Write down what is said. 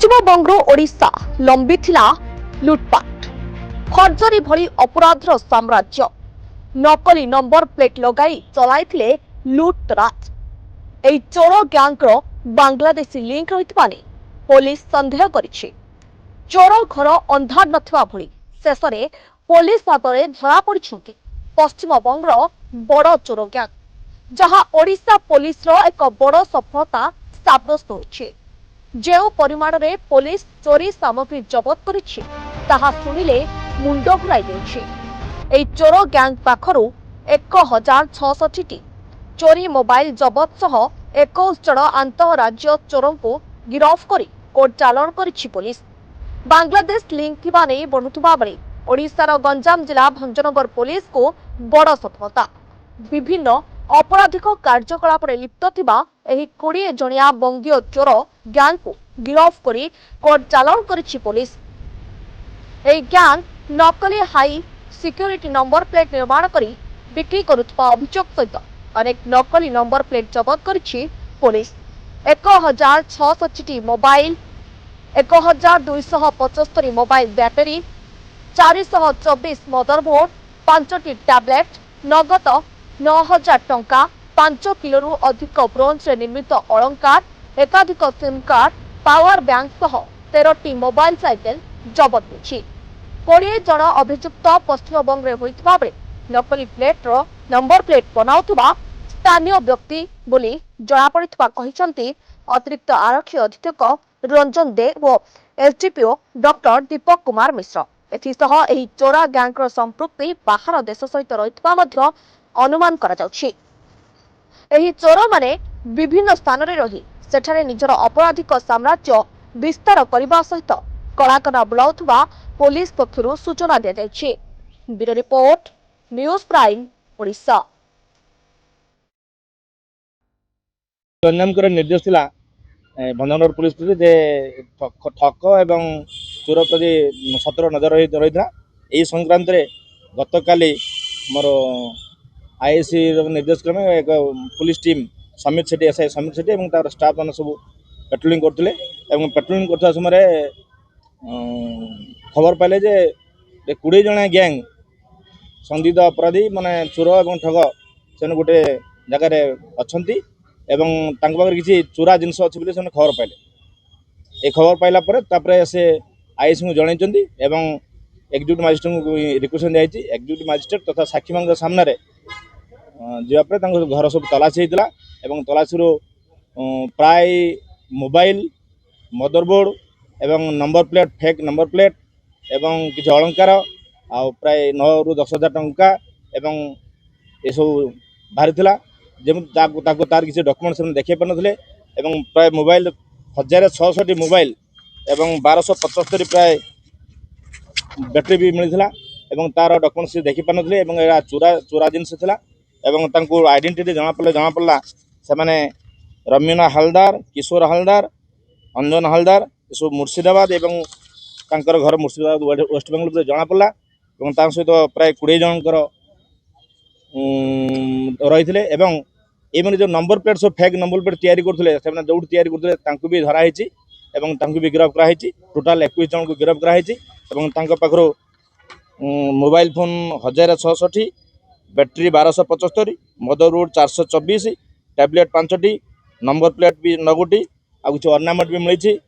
पश्चिमबंग ओडिशा लंबिथिला लुटपाट फर्जरी भली अपराधर साम्राज्य नकली नंबर प्लेट लगाई चलाइथिले लुटराज। एई चोर ग्यांगर बांग्लादेशी लिंक रहितबा ने पुलिस संदेह करिछि। चोर घर अंधार नथिबा भली शेषरे पुलिस हातरे धरा पड़िछन्ति पश्चिमबंगर बड़ चोर ग्यांग, जहां ओडिशा पुलिस रो एक बड़ सफलता साब्यस्त होछि। जो परिमाण रे पुलिस चोरी सामग्री जबत करिछि ताहा सुनिले मुंड घुराई देछि। एई चोर ग्यांग पाखरु 1066 टी चोरी मोबाइल जबत सह 21 जन अंतरराज्य चोरंकु गिरफ करी कोर्ट चालान करिछि पुलिस। बांग्लादेश लिंक थिबा नै बढुथुबा बेले ओडिशार गंजाम जिला भंजनगर पुलिस को बड़ सफलता। विभिन्न अपराधिक कार्यकलाप लिप्त थिबा एही 20 जणिया बंगीय चोर ग्यांग को गिरफ करी कोर्ट चालान करिछि पुलिस। एही ग्यांग नकली हाई सिक्योरिटी नंबर प्लेट निर्माण करी बिक्री करुथबा अभियोग सहित अनेक नकली नंबर प्लेट जबत करिछि पुलिस। 1066 टी मोबाइल, 1275 मोबाइल बैटरी, 424 मदरबोर्ड, 5 टी टैबलेट, नगद 9000 टंका, 5 किलो अधिक ब्रोंज रे निर्मित अलंकार, एकाधिक सिम कार्ड, पावर बैंक सह 13 टी मोबाइल साइकेल जबत होछि। 20 जन अभियुक्त पश्चिमबंग रे होइतबा बेले नकली प्लेट रो नंबर प्लेट बनाउतबा स्थानीय व्यक्ति बोली जणा पड़ितबा कहिसंती अतिरिक्त आरक्षी अधीक्षक रंजन दे व एसडीपीओ डॉक्टर दीपक कुमार मिश्र। एथिसह एही चोरा ग्यांगर संपृक्ति बाहर देश सहित रहितबा मध्य अनुमान करा जाउछि। एही चोर माने विभिन्न स्थान रे रही सेठारे निजर अपराधिक साम्राज्य विस्तार करबा सहित कलाकना बुलाउथबा पुलिस पक्षरु सूचना दिया जायछि। Bureau report, news prime, Odisha. Ganjam निर्देश थिला भंजनगर पुलिस जे ठक एवं चोर प्रति सतर नजर रही था। यही संक्रांत रे गतकाली मोर आईएससी निर्देश क्रमे एक पुलिस टीम समित सेठी एसआई समित सेठी एवं तार स्टाफ मान सब पेट्रोलिंग करथिले एवं पेट्रोलिंग करथा समय खबर पाइले जे 20 जण गैंग संदिग्ध अपराधी माने चोर एवं ठग से गोटे जगार अच्छा एवं तांक पाखरे किसी चोरा जिनस अच्छी बोली खबर पाइले। ए खबर पाइला परे तापरे से आईएससी को जणाइछन्ती एवं एक्जिक्यूटिव मजिस्ट्रेट को रिक्वेस्ट दिया जायछि। एक्जिक्यूटिव मजिस्ट्रेट तथा साक्षी मान सामने रे जापर घर सब तलाशी होता एवं तलाशी प्राय मोबाइल, मदरबोर्ड एवं number plate fake number plate एवं किसी अलंकार आ प्राय 9 ରୁ 10,000 टंका एवं ये सब बाहरी थिला। जमी तार किसी डॉक्यूमेंट से देखा पार नथिले एवं प्राय मोबाइल 1660 मोबाइल एवं 1275 प्राय बैटरी भी मिलता एवं तार डॉक्यूमेंट से देखी पार नथिले एवं एरा चोरा जिनस थिला एवं तांको आइडेंटिटी जଣା पड़ला से माने रमीना हालदार, किशोर हालदार, अंजन हालदार ये सब मुर्शिदाबाद एवं तांकर घर मुर्शिदाबाद वेस्ट बेंगल जଣା पड़ला एवं ता सहित प्राय 20 जनकर रही एवं ये जो नंबर प्लेट सब फेक नंबर प्लेट तैयारी करते से जो तैयारी करते भी धराई एवं तांको भी गिरफ्त कराई। टोटाल 21 जन को गिरफ्त कराई एवं तांको Pakhro mobile phone 1066, battery 1275, motherboard 424, tablet 5 T, number plate भी 9 टी आ कुछ अर्नामेंट भी मिली।